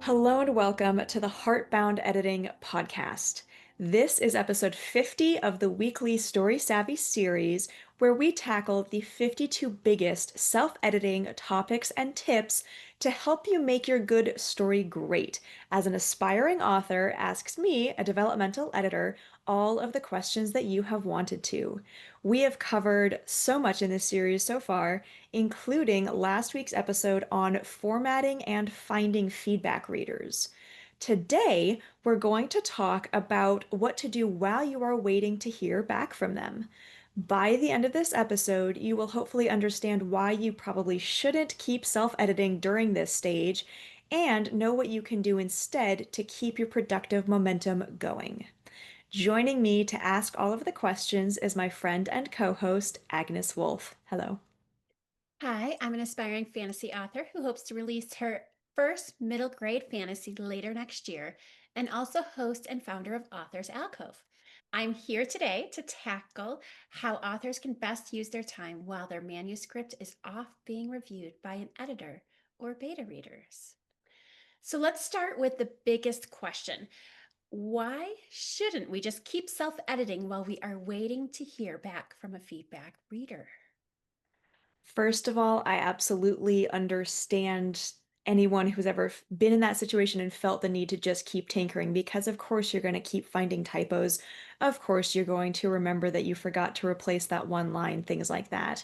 Hello and welcome to the Heartbound Editing Podcast. This is episode 50 of the weekly Story Savvy series, where we tackle the 52 biggest self-editing topics and tips to help you make your good story great. As an aspiring author asks me, a developmental editor, all of the questions that you have wanted to. We have covered so much in this series so far, including last week's episode on formatting and finding feedback readers. Today, we're going to talk about what to do while you are waiting to hear back from them. By the end of this episode, you will hopefully understand why you probably shouldn't keep self-editing during this stage and know what you can do instead to keep your productive momentum going. Joining me to ask all of the questions is my friend and co-host, Agnes Wolfe. Hello. Hi, I'm an aspiring fantasy author who hopes to release her first middle grade fantasy later next year and also host and founder of Authors Alcove. I'm here today to tackle how authors can best use their time while their manuscript is off being reviewed by an editor or beta readers. So let's start with the biggest question. Why shouldn't we just keep self editing while we are waiting to hear back from a feedback reader? First of all, I absolutely understand anyone who's ever been in that situation and felt the need to just keep tinkering because, of course, you're going to keep finding typos. Of course, you're going to remember that you forgot to replace that one line, things like that.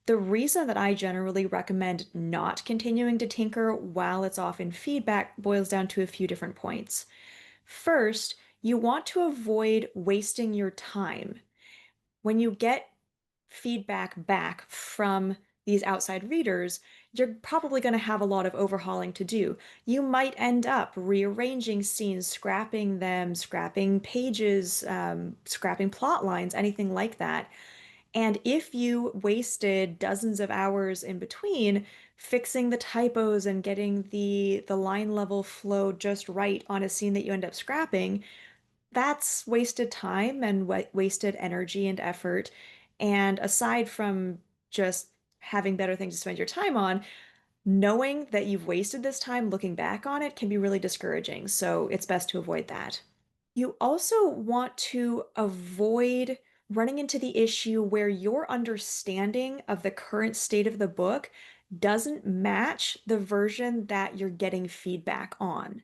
The reason that I generally recommend not continuing to tinker while it's off in feedback boils down to a few different points. First, you want to avoid wasting your time. When you get feedback back from these outside readers, you're probably going to have a lot of overhauling to do. You might end up rearranging scenes, scrapping them, scrapping pages, scrapping plot lines, anything like that. And if you wasted dozens of hours in between fixing the typos and getting the line level flow just right on a scene that you end up scrapping, that's wasted time and wasted energy and effort. And aside from just having better things to spend your time on, knowing that you've wasted this time looking back on it can be really discouraging. So it's best to avoid that. You also want to avoid running into the issue where your understanding of the current state of the book doesn't match the version that you're getting feedback on.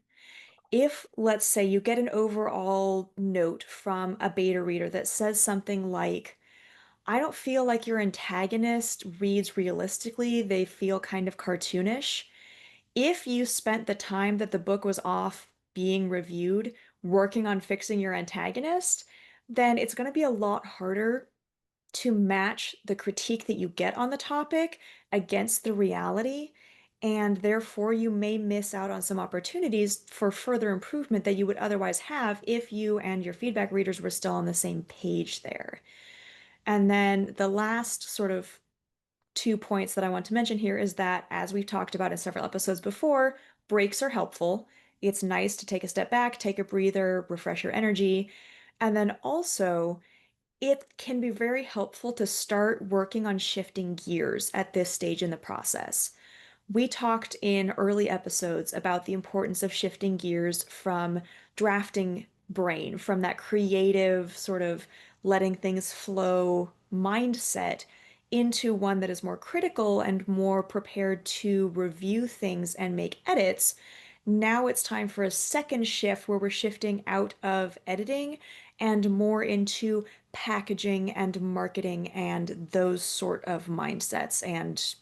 If, let's say, you get an overall note from a beta reader that says something like, I don't feel like your antagonist reads realistically, they feel kind of cartoonish. If you spent the time that the book was off being reviewed working on fixing your antagonist, then it's going to be a lot harder to match the critique that you get on the topic against the reality. And therefore, you may miss out on some opportunities for further improvement that you would otherwise have if you and your feedback readers were still on the same page there. And then the last sort of 2 points that I want to mention here is that, as we've talked about in several episodes before, breaks are helpful. It's nice to take a step back, take a breather, refresh your energy. And then also, it can be very helpful to start working on shifting gears at this stage in the process. We talked in early episodes about the importance of shifting gears from drafting brain, from that creative sort of letting things flow mindset into one that is more critical and more prepared to review things and make edits. Now it's time for a second shift where we're shifting out of editing and more into packaging and marketing and those sort of mindsets and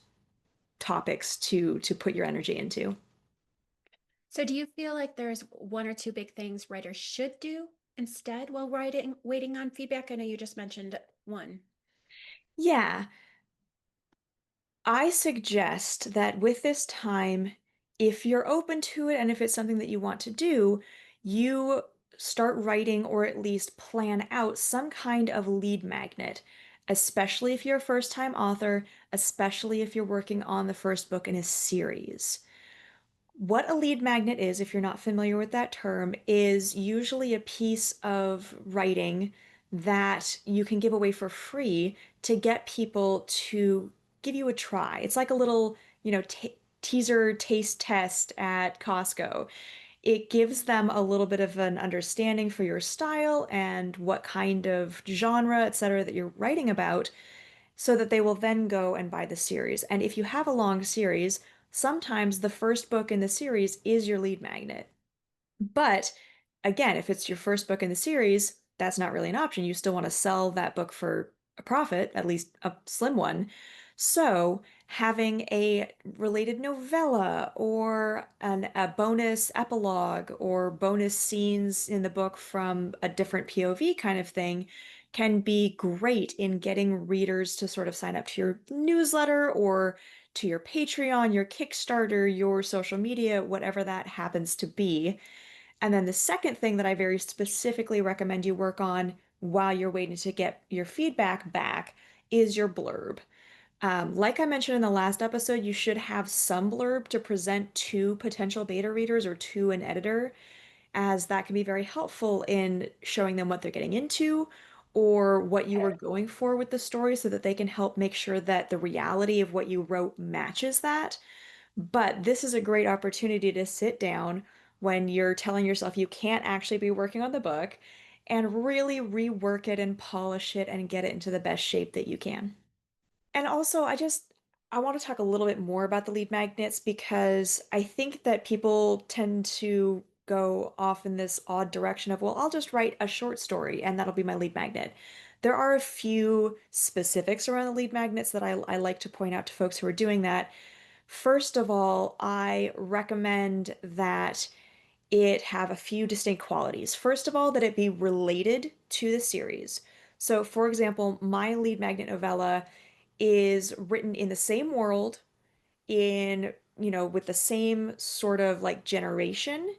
topics to put your energy into. So, do you feel like there's one or two big things writers should do instead while waiting on feedback? I know you just mentioned one. Yeah, I suggest that with this time, if you're open to it and if it's something that you want to do, you start writing or at least plan out some kind of lead magnet, especially if you're a first-time author, especially if you're working on the first book in a series. What a lead magnet is, if you're not familiar with that term, is usually a piece of writing that you can give away for free to get people to give you a try. It's like a little, teaser taste test at Costco. It gives them a little bit of an understanding for your style and what kind of genre, etc., that you're writing about, so that they will then go and buy the series. And if you have a long series, sometimes the first book in the series is your lead magnet. But again, if it's your first book in the series, that's not really an option. You still want to sell that book for a profit, at least a slim one. So having a related novella or a bonus epilogue or bonus scenes in the book from a different POV kind of thing can be great in getting readers to sort of sign up to your newsletter or to your Patreon, your Kickstarter, your social media, whatever that happens to be. And then the second thing that I very specifically recommend you work on while you're waiting to get your feedback back is your blurb. Like I mentioned in the last episode, you should have some blurb to present to potential beta readers or to an editor, as that can be very helpful in showing them what they're getting into or what you were going for with the story so that they can help make sure that the reality of what you wrote matches that. But this is a great opportunity to sit down when you're telling yourself you can't actually be working on the book and really rework it and polish it and get it into the best shape that you can. And also, I want to talk a little bit more about the lead magnets because I think that people tend to go off in this odd direction of, well, I'll just write a short story and that'll be my lead magnet. There are a few specifics around the lead magnets that I like to point out to folks who are doing that. First of all, I recommend that it have a few distinct qualities. First of all, that it be related to the series. So, for example, my lead magnet novella is written in the same world, with the same sort of like generation.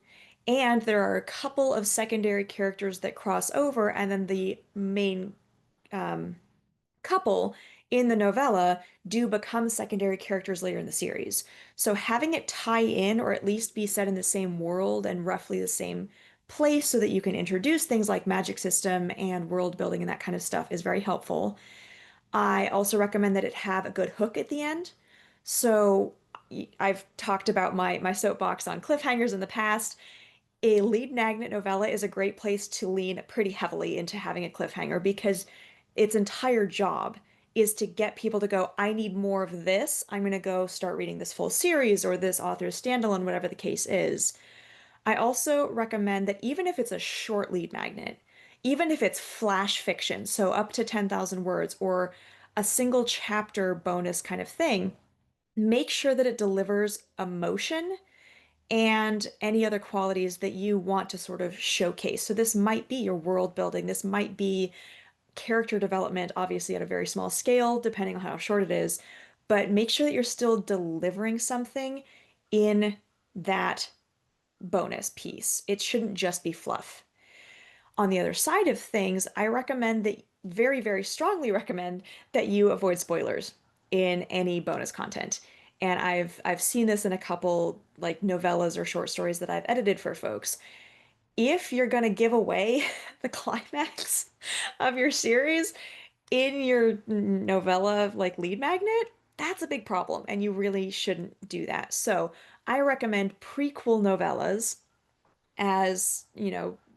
And there are a couple of secondary characters that cross over, and then the main um, couple in the novella do become secondary characters later in the series. So having it tie in or at least be set in the same world and roughly the same place so that you can introduce things like magic system and world building and that kind of stuff is very helpful. I also recommend that it have a good hook at the end. So I've talked about my soapbox on cliffhangers in the past. A lead magnet novella is a great place to lean pretty heavily into having a cliffhanger because its entire job is to get people to go, I need more of this. I'm going to go start reading this full series or this author's standalone, whatever the case is. I also recommend that even if it's a short lead magnet, even if it's flash fiction, so up to 10,000 words or a single chapter bonus kind of thing, make sure that it delivers emotion and any other qualities that you want to sort of showcase. So this might be your world building, this might be character development, obviously at a very small scale, depending on how short it is, but make sure that you're still delivering something in that bonus piece. It shouldn't just be fluff. On the other side of things, I recommend that very, very strongly recommend that you avoid spoilers in any bonus content. And I've seen this in a couple like novellas or short stories that I've edited for folks. If you're going to give away the climax of your series in your novella like lead magnet, that's a big problem and you really shouldn't do that. So, I recommend prequel novellas as,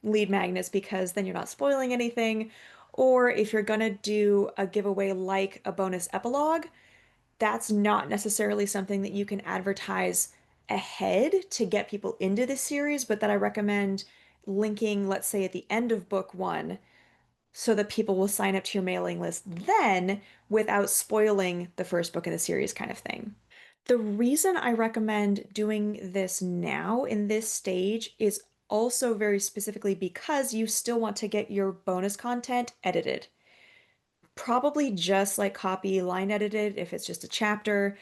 lead magnets because then you're not spoiling anything. Or if you're gonna do a giveaway like a bonus epilogue, that's not necessarily something that you can advertise ahead to get people into the series, but that I recommend linking, let's say, at the end of book one, so that people will sign up to your mailing list then without spoiling the first book in the series kind of thing. The reason I recommend doing this now in this stage is also very specifically because you still want to get your bonus content edited. Probably just like copy line edited if it's just a chapter,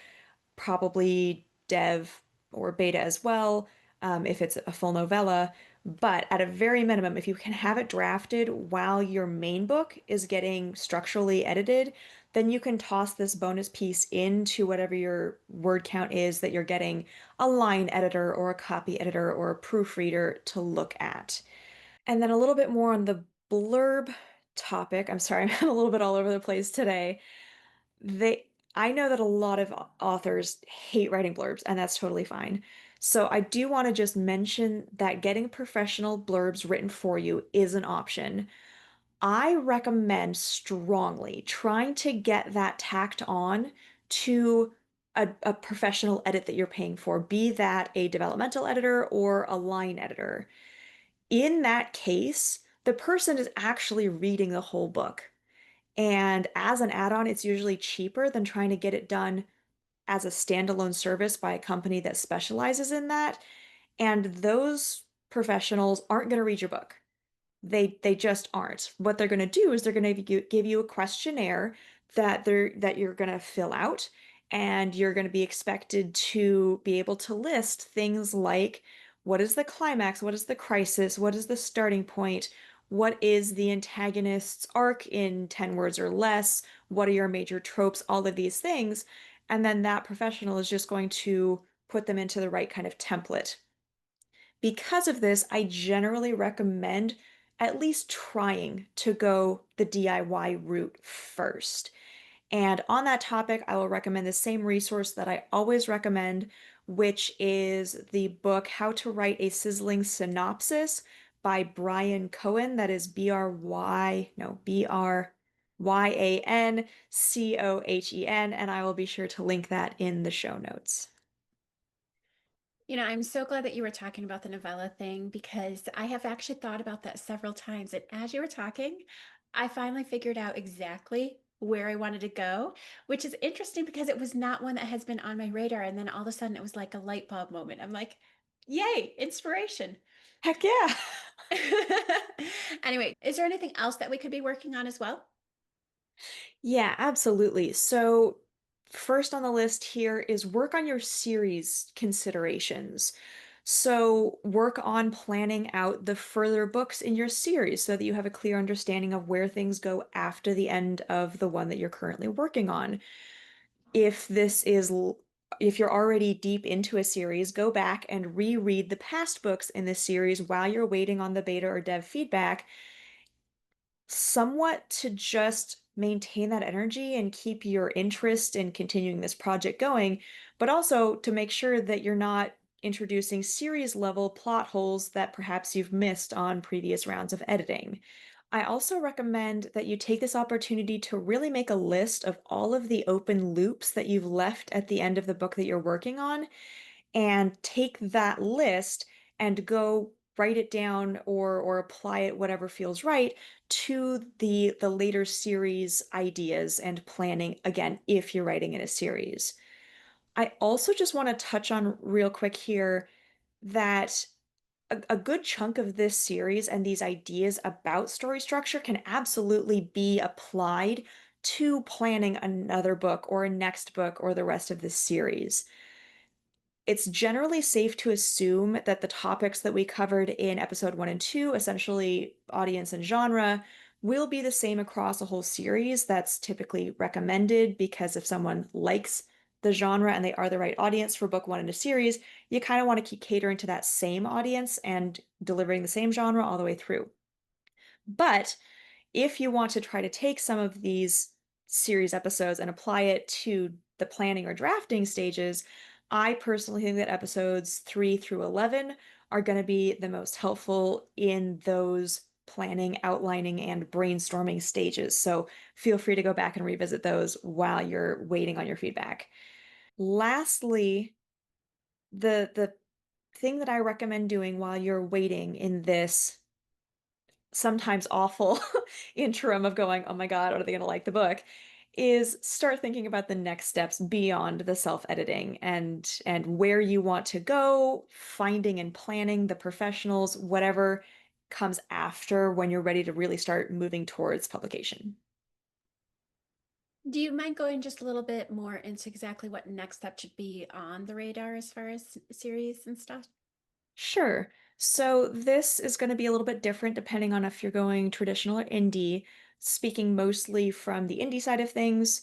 probably dev or beta as well, if it's a full novella. But at a very minimum, if you can have it drafted while your main book is getting structurally edited, then you can toss this bonus piece into whatever your word count is that you're getting a line editor or a copy editor or a proofreader to look at. And then a little bit more on the blurb topic. I'm sorry, I'm a little bit all over the place today. They I know that a lot of authors hate writing blurbs, and that's totally fine. So I do want to just mention that getting professional blurbs written for you is an option. I recommend strongly trying to get that tacked on to a professional edit that you're paying for, be that a developmental editor or a line editor. In that case, the person is actually reading the whole book. And as an add-on, it's usually cheaper than trying to get it done as a standalone service by a company that specializes in that. And those professionals aren't going to read your book. They just aren't. What they're going to do is they're going to give you a questionnaire that you're going to fill out, and you're going to be expected to be able to list things like what is the climax, what is the crisis, what is the starting point, what is the antagonist's arc in 10 words or less, what are your major tropes, all of these things. And then that professional is just going to put them into the right kind of template. Because of this, I generally recommend at least trying to go the DIY route first. And on that topic, I will recommend the same resource that I always recommend, which is the book How to Write a Sizzling Synopsis by Brian Cohen. That is Bryancohen, and I will be sure to link that in the show notes. I'm so glad that you were talking about the novella thing because I have actually thought about that several times. And as you were talking, I finally figured out exactly where I wanted to go, which is interesting because it was not one that has been on my radar. And then all of a sudden it was like a light bulb moment. I'm like, yay, inspiration. Heck yeah! Anyway, is there anything else that we could be working on as well? Yeah, absolutely. So, first on the list here is work on your series considerations. So, work on planning out the further books in your series so that you have a clear understanding of where things go after the end of the one that you're currently working on. If this is if you're already deep into a series, go back and reread the past books in this series while you're waiting on the beta or dev feedback, somewhat to just maintain that energy and keep your interest in continuing this project going, but also to make sure that you're not introducing series level plot holes that perhaps you've missed on previous rounds of editing. I also recommend that you take this opportunity to really make a list of all of the open loops that you've left at the end of the book that you're working on, and take that list and go write it down or apply it whatever feels right to the later series ideas and planning, again if you're writing in a series. I also just want to touch on real quick here that a good chunk of this series and these ideas about story structure can absolutely be applied to planning another book or a next book or the rest of this series. It's generally safe to assume that the topics that we covered in episode 1 and 2, essentially audience and genre, will be the same across a whole series. That's typically recommended because if someone likes the genre and they are the right audience for book one in a series, you kind of want to keep catering to that same audience and delivering the same genre all the way through. But if you want to try to take some of these series episodes and apply it to the planning or drafting stages, I personally think that episodes 3 through 11 are going to be the most helpful in those planning, outlining, and brainstorming stages. So feel free to go back and revisit those while you're waiting on your feedback. Lastly, the thing that I recommend doing while you're waiting in this sometimes awful interim of going, oh my God, are they going to like the book? Is start thinking about the next steps beyond the self-editing and where you want to go, finding and planning the professionals, whatever comes after when you're ready to really start moving towards publication. Do you mind going just a little bit more into exactly what next step should be on the radar as far as series and stuff? Sure. So this is going to be a little bit different depending on if you're going traditional or indie. Speaking mostly from the indie side of things,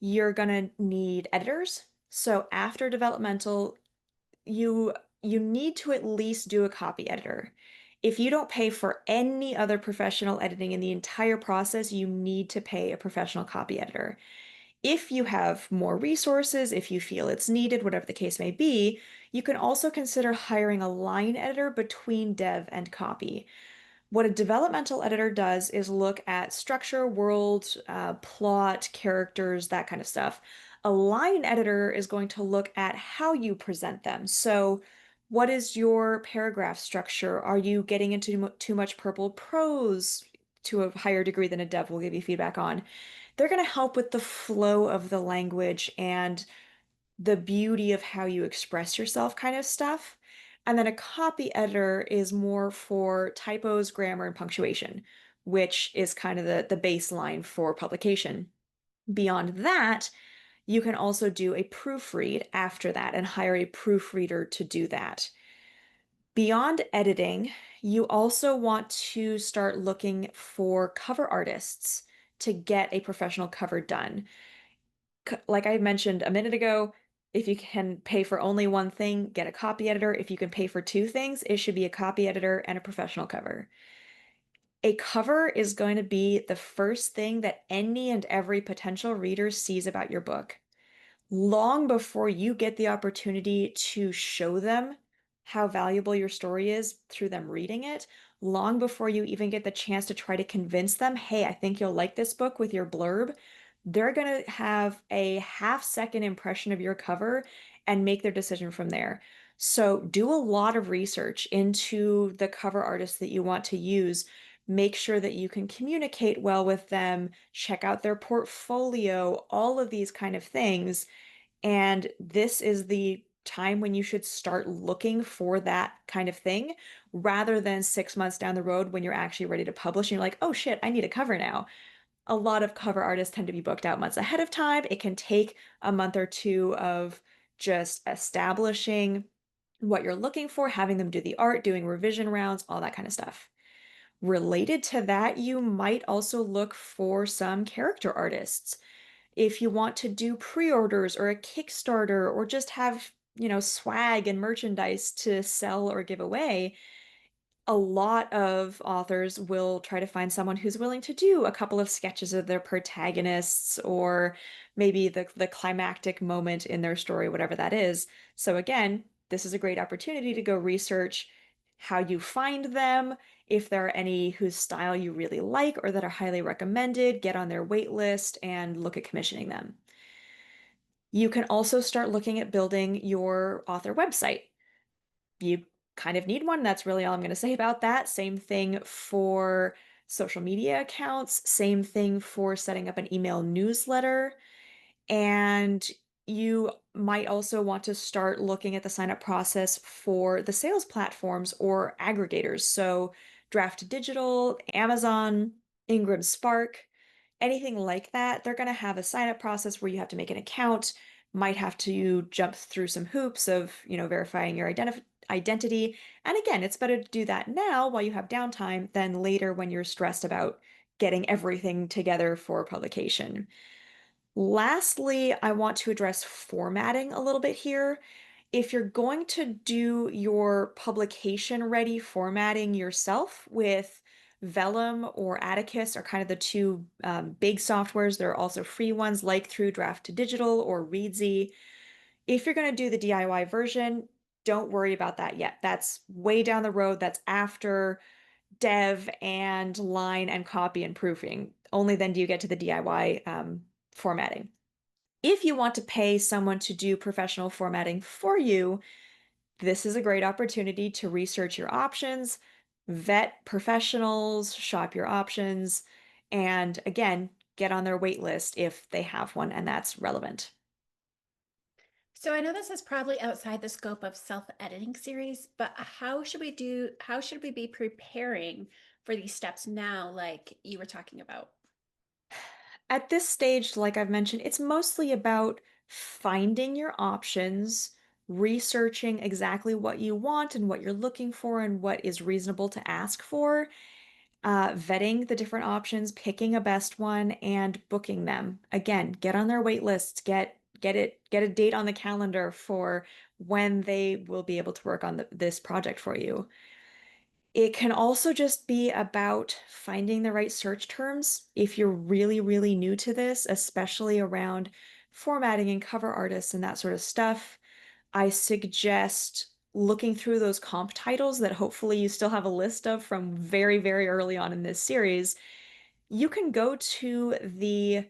you're going to need editors. So after developmental, you you need to at least do a copy editor. If you don't pay for any other professional editing in the entire process, you need to pay a professional copy editor. If you have more resources, if you feel it's needed, whatever the case may be, you can also consider hiring a line editor between dev and copy. What a developmental editor does is look at structure, world, plot, characters, that kind of stuff. A line editor is going to look at how you present them. So, what is your paragraph structure? Are you getting into too much purple prose to a higher degree than a dev will give you feedback on? They're going to help with the flow of the language and the beauty of how you express yourself kind of stuff. And then a copy editor is more for typos, grammar, and punctuation, which is kind of the baseline for publication. Beyond that, you can also do a proofread after that and hire a proofreader to do that. Beyond editing, you also want to start looking for cover artists to get a professional cover done. Like I mentioned a minute ago, if you can pay for only one thing, get a copy editor. If you can pay for two things, it should be a copy editor and a professional cover. A cover is going to be the first thing that any and every potential reader sees about your book long before you get the opportunity to show them how valuable your story is through them reading it, long before you even get the chance to try to convince them, hey, I think you'll like this book with your blurb, they're going to have a half-second impression of your cover and make their decision from there. So do a lot of research into the cover artists that you want to use. Make sure that you can communicate well with them, check out their portfolio, all of these kind of things, and this is the time when you should start looking for that kind of thing rather than 6 months down the road when you're actually ready to publish and you're like, oh shit, I need a cover now. A lot of cover artists tend to be booked out months ahead of time. It can take a month or two of just establishing what you're looking for, having them do the art, doing revision rounds, all that kind of stuff. Related to that, you might also look for some character artists if you want to do pre-orders or a Kickstarter or just have, swag and merchandise to sell or give away, a lot of authors will try to find someone who's willing to do a couple of sketches of their protagonists or maybe the climactic moment in their story, whatever that is. So again, this is a great opportunity to go research how you find them, if there are any whose style you really like or that are highly recommended, get on their wait list and look at commissioning them. You can also start looking at building your author website. You kind of need one. That's really all I'm going to say about that. Same thing for social media accounts, same thing for setting up an email newsletter. And you might also want to start looking at the sign up process for the sales platforms or aggregators. So Draft Digital, Amazon, Ingram Spark, anything like that. They're going to have a sign up process where you have to make an account, might have to jump through some hoops of, verifying your identity. And again, it's better to do that now while you have downtime than later when you're stressed about getting everything together for publication. Lastly, I want to address formatting a little bit here. If you're going to do your publication ready formatting yourself with Vellum or Atticus are kind of the two big softwares. There are also free ones like through Draft to Digital or Readsy. If you're going to do the DIY version, don't worry about that yet. That's way down the road. That's after dev and line and copy and proofing. Only then do you get to the DIY formatting. If you want to pay someone to do professional formatting for you, this is a great opportunity to research your options, vet professionals, shop your options, and again, get on their wait list if they have one and that's relevant. So I know this is probably outside the scope of self-editing series, but how should we be preparing for these steps now, like you were talking about? At this stage, like I've mentioned, it's mostly about finding your options, researching exactly what you want and what you're looking for and what is reasonable to ask for, vetting the different options, picking a best one, and booking them. Again, get on their wait lists, get a date on the calendar for when they will be able to work on this project for you. It can also just be about finding the right search terms. If you're really, really new to this, especially around formatting and cover artists and that sort of stuff, I suggest looking through those comp titles that hopefully you still have a list of from very, very early on in this series. You can go to the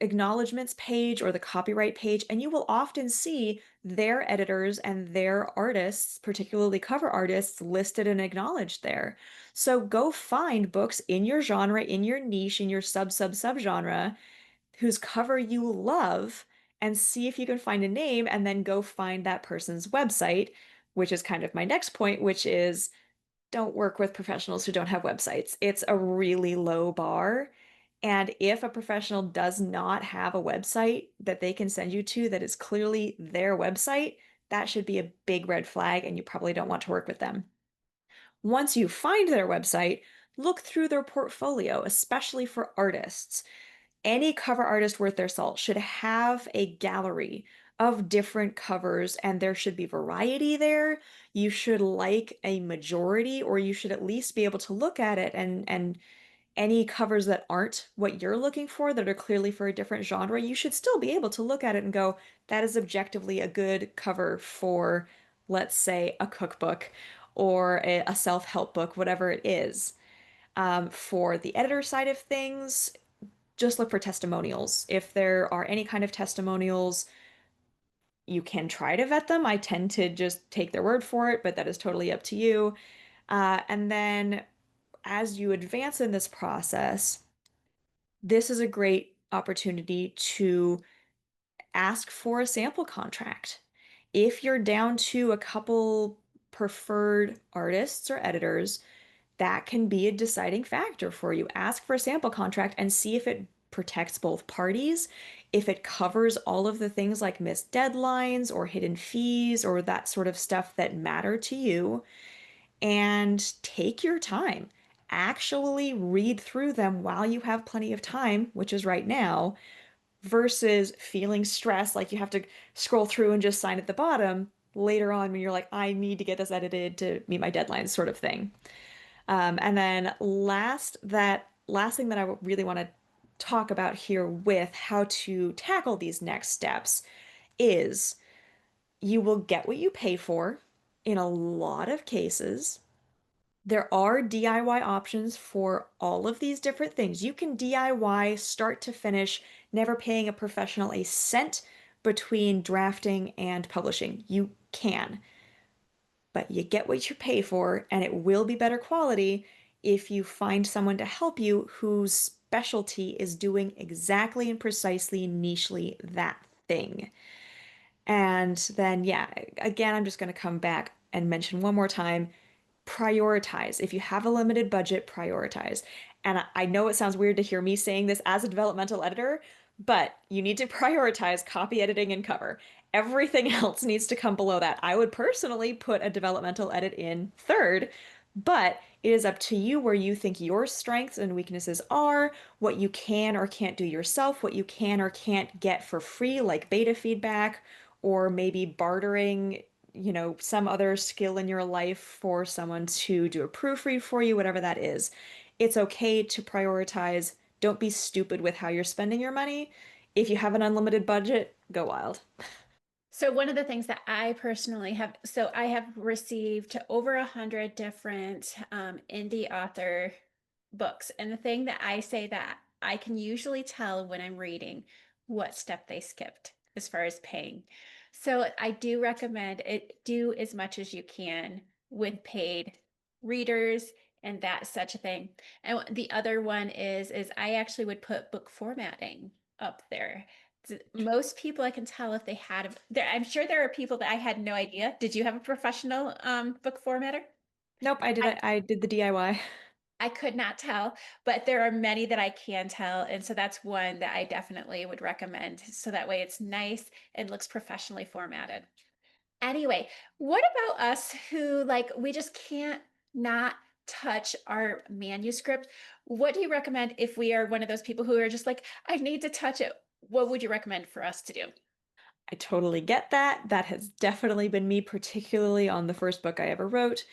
acknowledgments page or the copyright page, and you will often see their editors and their artists, particularly cover artists, listed and acknowledged there. So go find books in your genre, in your niche, in your sub genre, whose cover you love, and see if you can find a name, and then go find that person's website, which is kind of my next point, which is don't work with professionals who don't have websites. It's a really low bar. And if a professional does not have a website that they can send you to that is clearly their website, that should be a big red flag, and you probably don't want to work with them. Once you find their website, look through their portfolio, especially for artists. Any cover artist worth their salt should have a gallery of different covers, and there should be variety there. You should like a majority, or you should at least be able to look at it, and any covers that aren't what you're looking for, that are clearly for a different genre, you should still be able to look at it and go, that is objectively a good cover for, let's say, a cookbook or a self-help book, whatever it is. For the editor side of things, just look for testimonials. If there are any kind of testimonials, you can try to vet them. I tend to just take their word for it, but that is totally up to you. And then as you advance in this process, this is a great opportunity to ask for a sample contract. If you're down to a couple preferred artists or editors, that can be a deciding factor for you. Ask for a sample contract and see if it protects both parties, if it covers all of the things like missed deadlines or hidden fees or that sort of stuff that matter to you, and take your time. Actually read through them while you have plenty of time, which is right now, versus feeling stressed like you have to scroll through and just sign at the bottom later on when you're like, I need to get this edited to meet my deadlines, sort of thing. And then last thing that I really want to talk about here with how to tackle these next steps is you will get what you pay for in a lot of cases. There are DIY options for all of these different things. You can DIY start to finish, never paying a professional a cent between drafting and publishing. You can, but you get what you pay for, and it will be better quality if you find someone to help you whose specialty is doing exactly and precisely nichely that thing. And then, yeah, again, I'm just going to come back and mention one more time, prioritize. If you have a limited budget, prioritize. And I know it sounds weird to hear me saying this as a developmental editor, but you need to prioritize copy editing and cover. Everything else needs to come below that. I would personally put a developmental edit in third, but it is up to you where you think your strengths and weaknesses are, what you can or can't do yourself, what you can or can't get for free, like beta feedback, or maybe bartering, some other skill in your life for someone to do a proofread for you, whatever that is. It's okay to prioritize. Don't be stupid with how you're spending your money. If you have an unlimited budget, go wild. So one of the things that I personally have, so I have received over 100 different indie author books. And the thing that I say that I can usually tell when I'm reading what step they skipped as far as paying. So I do recommend it, do as much as you can with paid readers and that's such a thing. And the other one is I actually would put book formatting up there. Most people I can tell if they had there, I'm sure there are people that I had no idea. Did you have a professional book formatter? Nope, I did the DIY. I could not tell, but there are many that I can tell. And so that's one that I definitely would recommend. So that way it's nice and looks professionally formatted. Anyway, what about us who like we just can't not touch our manuscript? What do you recommend if we are one of those people who are just like, I need to touch it? What would you recommend for us to do? I totally get that. That has definitely been me, particularly on the first book I ever wrote.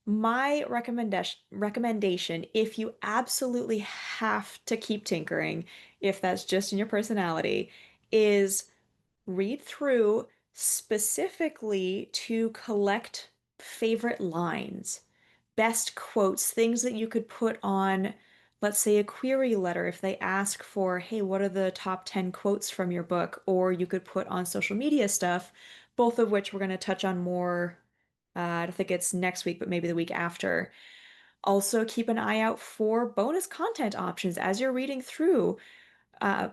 My recommendation, if you absolutely have to keep tinkering, if that's just in your personality, is read through specifically to collect favorite lines, best quotes, things that you could put on, let's say, a query letter if they ask for, hey, what are the top 10 quotes from your book? Or you could put on social media stuff, both of which we're going to touch on more. I don't think it's next week, but maybe the week after. Also, keep an eye out for bonus content options as you're reading through.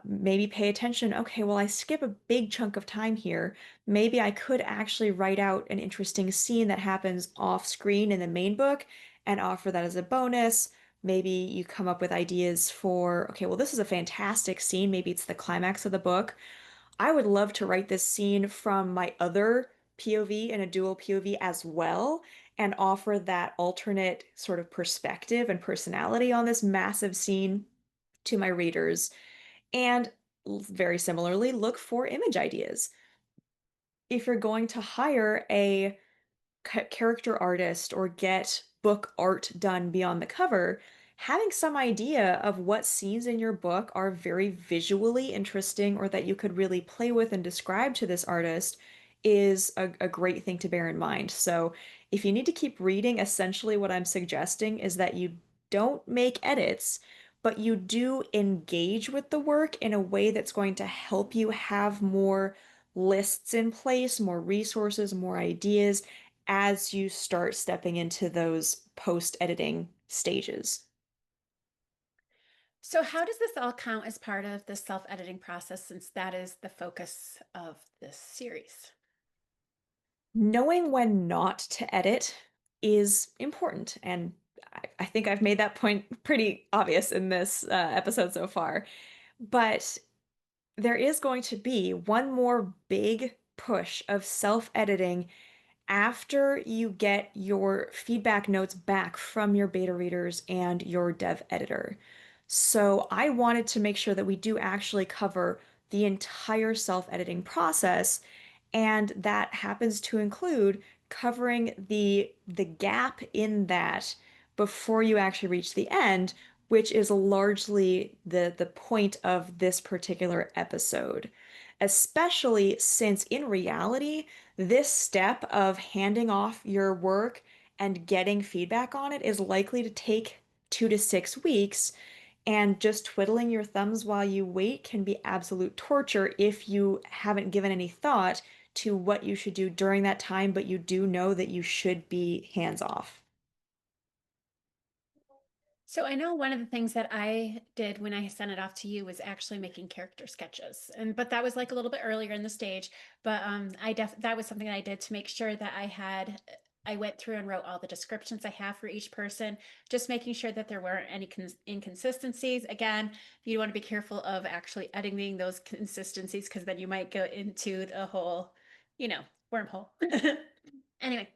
Maybe pay attention. Okay, well, I skip a big chunk of time here. Maybe I could actually write out an interesting scene that happens off screen in the main book and offer that as a bonus. Maybe you come up with ideas for, okay, well, this is a fantastic scene. Maybe it's the climax of the book. I would love to write this scene from my other POV and a dual POV as well, and offer that alternate sort of perspective and personality on this massive scene to my readers. And very similarly, look for image ideas. If you're going to hire a character artist or get book art done beyond the cover, having some idea of what scenes in your book are very visually interesting or that you could really play with and describe to this artist is a great thing to bear in mind. So, if you need to keep reading, essentially what I'm suggesting is that you don't make edits, but you do engage with the work in a way that's going to help you have more lists in place, more resources, more ideas as you start stepping into those post-editing stages. So, how does this all count as part of the self editing process since that is the focus of this series? Knowing when not to edit is important, and I think I've made that point pretty obvious in this episode so far. But there is going to be one more big push of self-editing after you get your feedback notes back from your beta readers and your dev editor. So I wanted to make sure that we do actually cover the entire self-editing process, and that happens to include covering the gap in that before you actually reach the end, which is largely the point of this particular episode. Especially since in reality, this step of handing off your work and getting feedback on it is likely to take 2 to 6 weeks, and just twiddling your thumbs while you wait can be absolute torture if you haven't given any thought to what you should do during that time, but you do know that you should be hands off. So I know one of the things that I did when I sent it off to you was actually making character sketches. And but that was like a little bit earlier in the stage, but that was something that I did to make sure that I went through and wrote all the descriptions I have for each person, just making sure that there weren't any inconsistencies. Again, you want to be careful of actually editing those consistencies because then you might go into the whole, you know, wormhole. Anyway,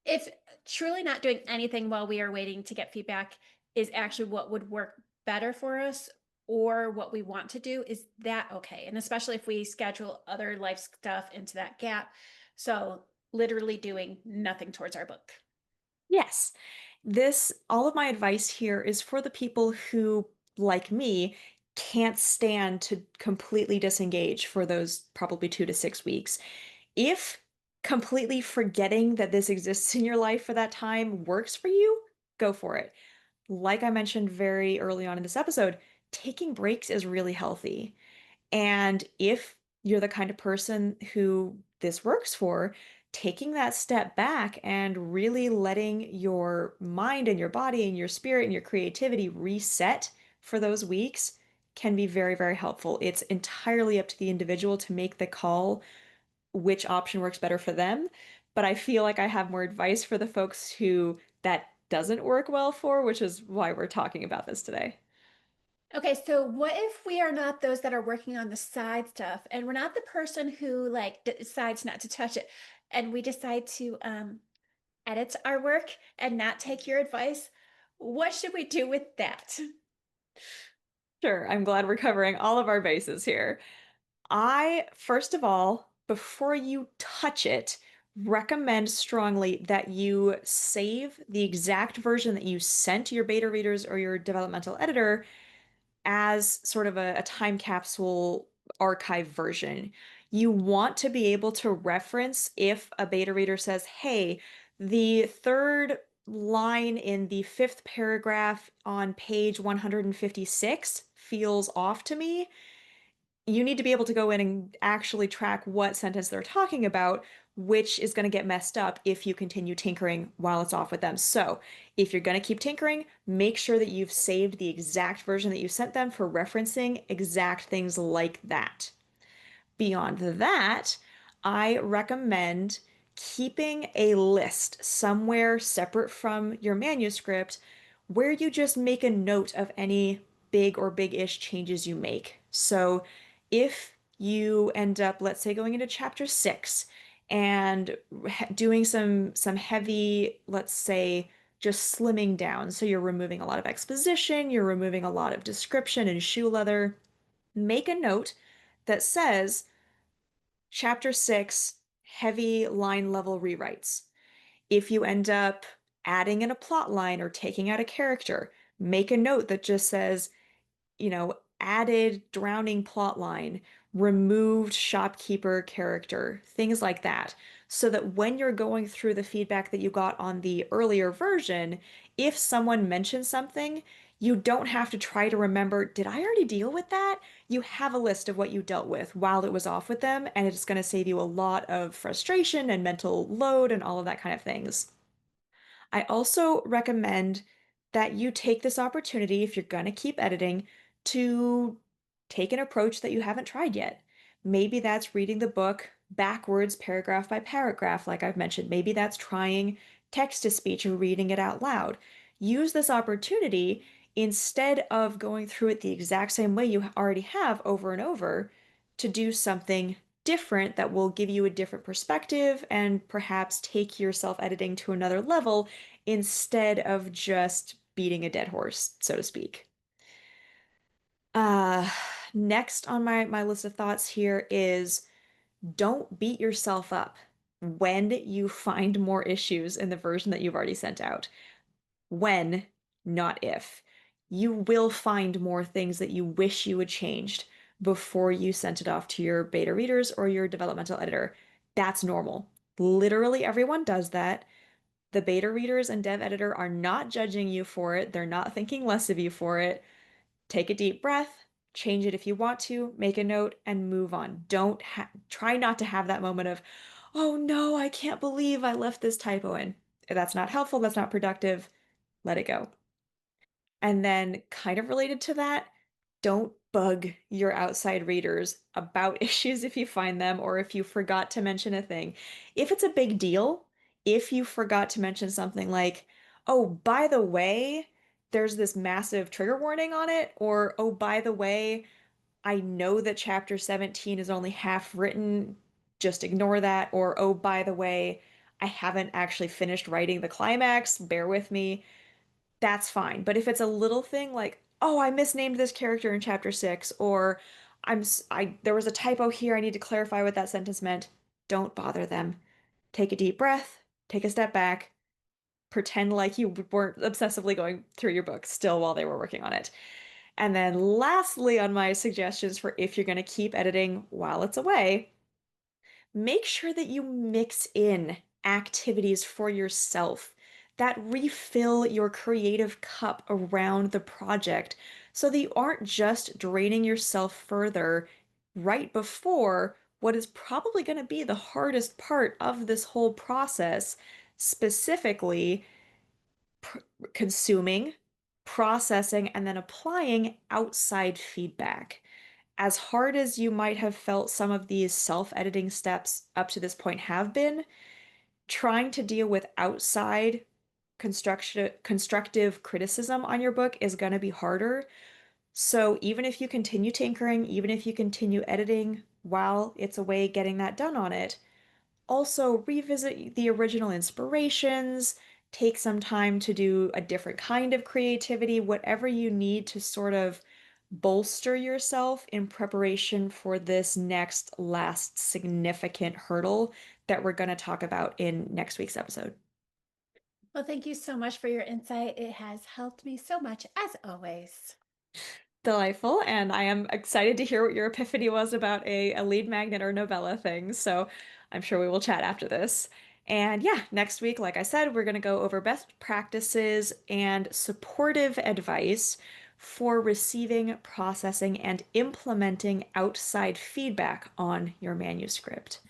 if truly not doing anything while we are waiting to get feedback is actually what would work better for us or what we want to do, is that okay? And especially if we schedule other life stuff into that gap. So literally doing nothing towards our book. Yes, all of my advice here is for the people who, like me, can't stand to completely disengage for those probably 2 to 6 weeks. If completely forgetting that this exists in your life for that time works for you, go for it. Like I mentioned very early on in this episode, taking breaks is really healthy. And if you're the kind of person who this works for, taking that step back and really letting your mind and your body and your spirit and your creativity reset for those weeks can be very, very helpful. It's entirely up to the individual to make the call which option works better for them. But I feel like I have more advice for the folks who that doesn't work well for, which is why we're talking about this today. Okay, so what if we are not those that are working on the side stuff and we're not the person who like decides not to touch it and we decide to edit our work and not take your advice? What should we do with that? Sure, I'm glad we're covering all of our bases here. First of all, before you touch it, recommend strongly that you save the exact version that you sent your beta readers or your developmental editor as sort of a time capsule archive version. You want to be able to reference if a beta reader says, hey, the third line in the fifth paragraph on page 156 feels off to me. You need to be able to go in and actually track what sentence they're talking about, which is going to get messed up if you continue tinkering while it's off with them. So, if you're going to keep tinkering, make sure that you've saved the exact version that you sent them for referencing exact things like that. Beyond that, I recommend keeping a list somewhere separate from your manuscript where you just make a note of any big or big-ish changes you make. So if you end up, let's say, going into chapter 6 and doing some heavy, let's say, just slimming down. So you're removing a lot of exposition, you're removing a lot of description and shoe leather. Make a note that says Chapter 6, heavy line level rewrites. If you end up adding in a plot line or taking out a character, make a note that just says, added drowning plot line, removed shopkeeper character, things like that. So that when you're going through the feedback that you got on the earlier version, if someone mentions something, you don't have to try to remember, did I already deal with that? You have a list of what you dealt with while it was off with them, and it's going to save you a lot of frustration and mental load and all of that kind of things. I also recommend that you take this opportunity, if you're going to keep editing, to take an approach that you haven't tried yet. Maybe that's reading the book backwards, paragraph by paragraph, like I've mentioned. Maybe that's trying text to speech or reading it out loud. Use this opportunity instead of going through it the exact same way you already have over and over to do something different that will give you a different perspective and perhaps take your self editing to another level instead of just beating a dead horse, so to speak. Uh, Next on my list of thoughts here is don't beat yourself up when you find more issues in the version that you've already sent out. When, not if. You will find more things that you wish you had changed before you sent it off to your beta readers or your developmental editor. That's normal. Literally everyone does that. The beta readers and dev editor are not judging you for it. They're not thinking less of you for it. Take a deep breath, change it if you want to, make a note, and move on. Don't try not to have that moment of, oh no, I can't believe I left this typo in. That's not helpful, that's not productive. Let it go. And then, kind of related to that, don't bug your outside readers about issues if you find them or if you forgot to mention a thing. If it's a big deal, if you forgot to mention something like, oh, by the way, there's this massive trigger warning on it, or oh, by the way, I know that chapter 17 is only half written, just ignore that, or oh, by the way, I haven't actually finished writing the climax, bear with me, that's fine. But if it's a little thing like, oh, I misnamed this character in chapter 6, or there was a typo here, I need to clarify what that sentence meant, don't bother them. Take a deep breath, take a step back, pretend like you weren't obsessively going through your book still while they were working on it. And then lastly, on my suggestions for if you're going to keep editing while it's away, make sure that you mix in activities for yourself that refill your creative cup around the project so that you aren't just draining yourself further right before what is probably going to be the hardest part of this whole process, specifically pr consuming, processing, and then applying outside feedback. As hard as you might have felt some of these self-editing steps up to this point have been, trying to deal with outside constructive criticism on your book is going to be harder. So even if you continue tinkering, even if you continue editing while it's away getting that done on it, also revisit the original inspirations, take some time to do a different kind of creativity, whatever you need to sort of bolster yourself in preparation for this next last significant hurdle that we're going to talk about in next week's episode. Well, thank you so much for your insight. It has helped me so much, as always. Delightful, and I am excited to hear what your epiphany was about a lead magnet or novella thing. So I'm sure we will chat after this. And yeah, next week, like I said, we're going to go over best practices and supportive advice for receiving, processing, and implementing outside feedback on your manuscript.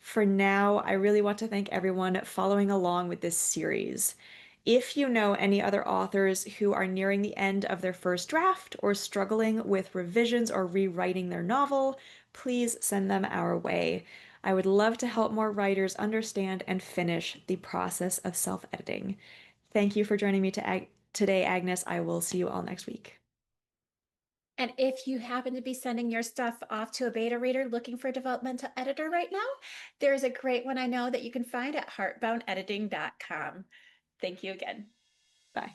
For now, I really want to thank everyone following along with this series. If you know any other authors who are nearing the end of their first draft or struggling with revisions or rewriting their novel, please send them our way. I would love to help more writers understand and finish the process of self-editing. Thank you for joining me today, Agnes. I will see you all next week. And if you happen to be sending your stuff off to a beta reader looking for a developmental editor right now, there's a great one I know that you can find at heartboundediting.com. Thank you again. Bye.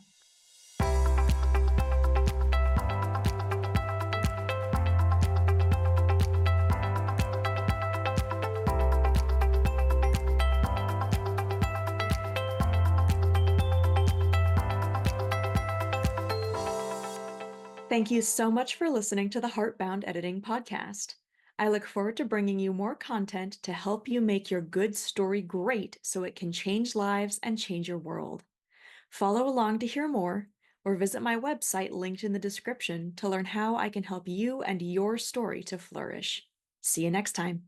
Thank you so much for listening to the Heartbound Editing Podcast. I look forward to bringing you more content to help you make your good story great so it can change lives and change your world. Follow along to hear more, or visit my website linked in the description to learn how I can help you and your story to flourish. See you next time.